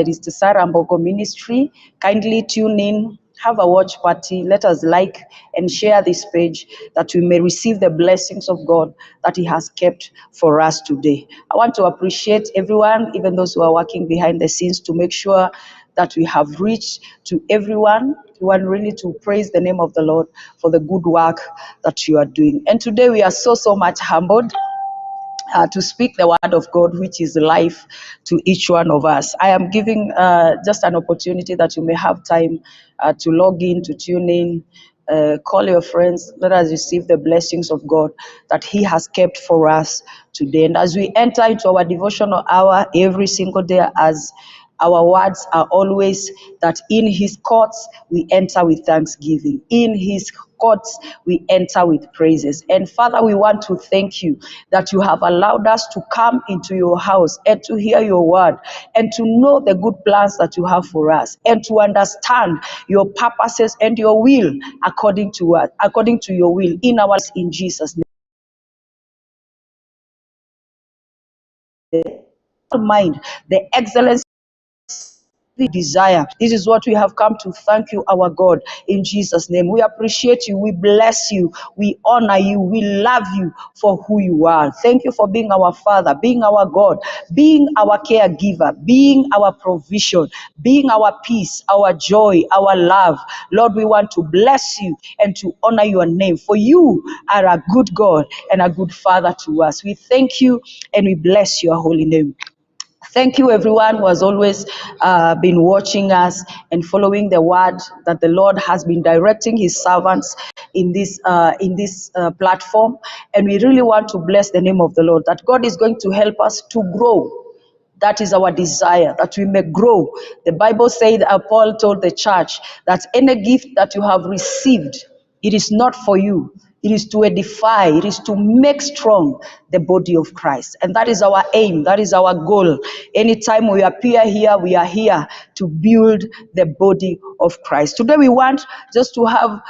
There is the Sarah Mbogo ministry. Kindly tune in, have a watch party. Let us like and share this page that we may receive the blessings of God that He has kept for us today. I want to appreciate everyone, even those who are working behind the scenes, to make sure that we have reached to everyone. We want really to praise the name of the Lord for the good work that you are doing. And today we are so much humbled to speak the word of God, which is life to each one of us. I am giving just an opportunity that you may have time to log in, to tune in, call your friends. Let us receive the blessings of God that He has kept for us today. And as we enter into our devotional hour every single day, as our words are always that in His courts we enter with thanksgiving. In His courts we enter with praises. And Father, we want to thank you that you have allowed us to come into your house and to hear your word and to know the good plans that you have for us and to understand your purposes and your will according to us, according to your will in our lives, in Jesus' name. Mind the excellence we desire. This is what we have come to thank you, our God, in Jesus' name. We appreciate you, we bless you, we honor you, we love you for who you are. Thank you for being our Father, being our God, being our caregiver, being our provision, being our peace, our joy, our love. Lord, we want to bless you and to honor your name, for you are a good God and a good Father to us. We thank you and we bless your holy name. Thank you, everyone who has always been watching us and following the word that the Lord has been directing His servants in this platform. And we really want to bless the name of the Lord, that God is going to help us to grow. That is our desire, that we may grow. The Bible said, Paul told the church, that any gift that you have received, it is not for you. It is to edify, it is to make strong the body of Christ. And that is our aim, that is our goal. Anytime we appear here, we are here to build the body of Christ. Today we want just to have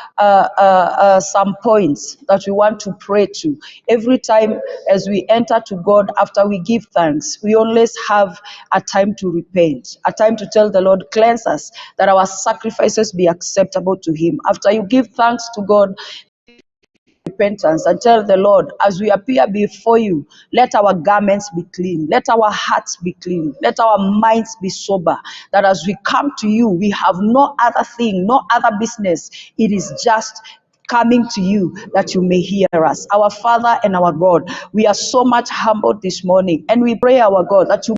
some points that we want to pray to. Every time as we enter to God, after we give thanks, we always have a time to repent, a time to tell the Lord, cleanse us, that our sacrifices be acceptable to Him. After you give thanks to God, repentance, and tell the Lord, as we appear before you, let our garments be clean, let our hearts be clean, let our minds be sober, that as we come to you, we have no other thing, no other business. It is just coming to you that you may hear us. Our Father and our God, we are so much humbled this morning, and we pray, our God, that you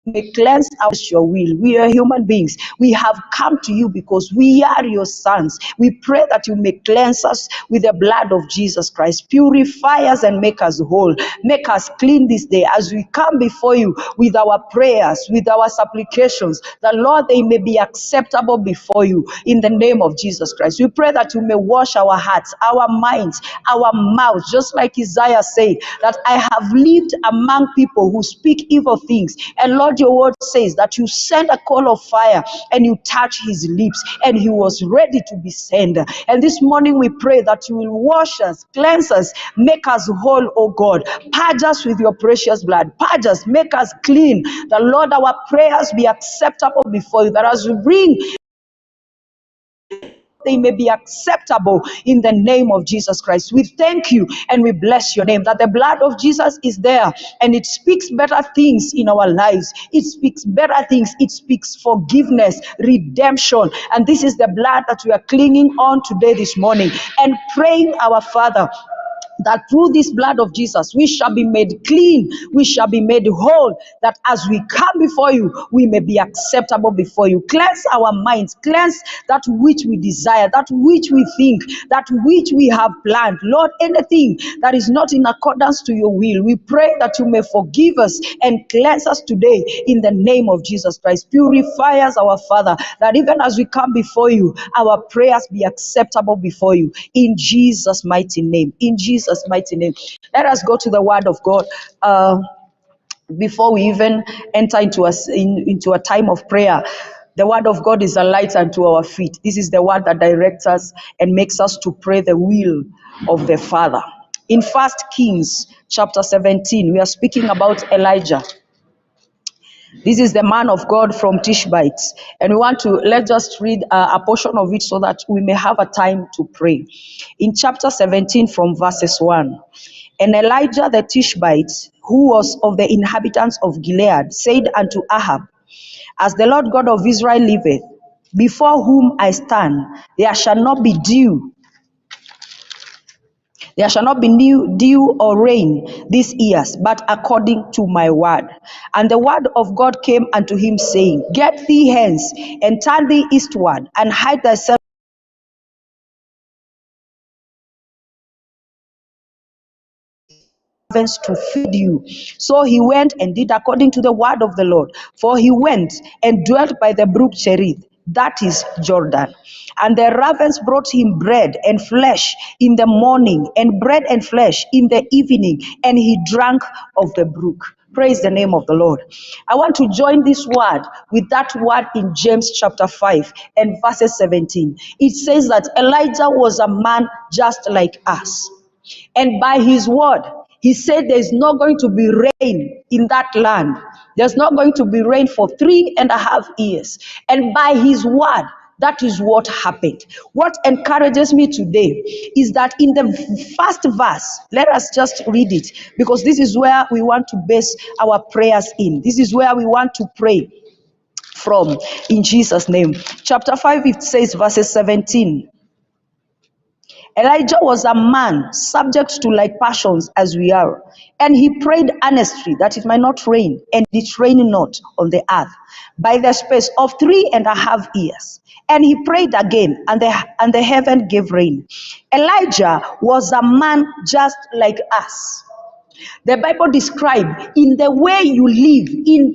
may cleanse us your will. We are human beings. We have come to you because we are your sons. We pray that you may cleanse us with the blood of Jesus Christ. Purify us and make us whole. Make us clean this day as we come before you with our prayers, with our supplications. The Lord, they may be acceptable before you in the name of Jesus Christ. We pray that you may wash our hearts, our minds, our mouths, just like Isaiah said, that I have lived among people who speak evil things. And Lord, your word says that you send a call of fire and you touch his lips and he was ready to be sent. And this morning we pray that you will wash us, cleanse us, make us whole, oh God. Purge us with your precious blood. Purge us, make us clean. The Lord, our prayers be acceptable before you, that as we bring, they may be acceptable in the name of Jesus Christ. We thank you and we bless your name, that the blood of Jesus is there and it speaks better things in our lives. It speaks better things. It speaks forgiveness, redemption. And this is the blood that we are clinging on today, this morning, and praying, our Father, that through this blood of Jesus, we shall be made clean, we shall be made whole, that as we come before you, we may be acceptable before you. Cleanse our minds, cleanse that which we desire, that which we think, that which we have planned. Lord, anything that is not in accordance to your will, we pray that you may forgive us and cleanse us today in the name of Jesus Christ. Purify us, our Father, that even as we come before you, our prayers be acceptable before you. In Jesus' mighty name. In Jesus' mighty name. Let us go to the word of God before we even enter into a time of prayer. The word of God is a light unto our feet. This is the word that directs us and makes us to pray the will of the Father. in First Kings chapter 17. We are speaking about Elijah. This is the man of God from Tishbites. And we want to, let's just read a portion of it so that we may have a time to pray. In chapter 17 from verses 1. And Elijah the Tishbite, who was of the inhabitants of Gilead, said unto Ahab, As the Lord God of Israel liveth, before whom I stand, there shall not be dew there shall not be dew or rain these years, but according to my word. And the word of God came unto him, saying, Get thee hence, and turn thee eastward, and hide thyself to feed you. So he went and did according to the word of the Lord. For he went and dwelt by the brook Cherith, that is Jordan. And the ravens brought him bread and flesh in the morning, and bread and flesh in the evening, and he drank of the brook. Praise the name of the Lord. I want to join this word with that word in James chapter 5 and verses 17. It says that Elijah was a man just like us. And by his word, he said there's not going to be rain in that land. There's not going to be rain for 3.5 years. And by his word, that is what happened. What encourages me today is that in the first verse, let us just read it, because this is where we want to base our prayers in. This is where we want to pray from, in Jesus' name. Chapter 5, it says, verses 17. Elijah was a man subject to like passions as we are, and he prayed earnestly that it might not rain, and it rained not on the earth by the space of 3.5 years. And he prayed again, and the heaven gave rain. Elijah was a man just like us. The Bible describes in the way you live, in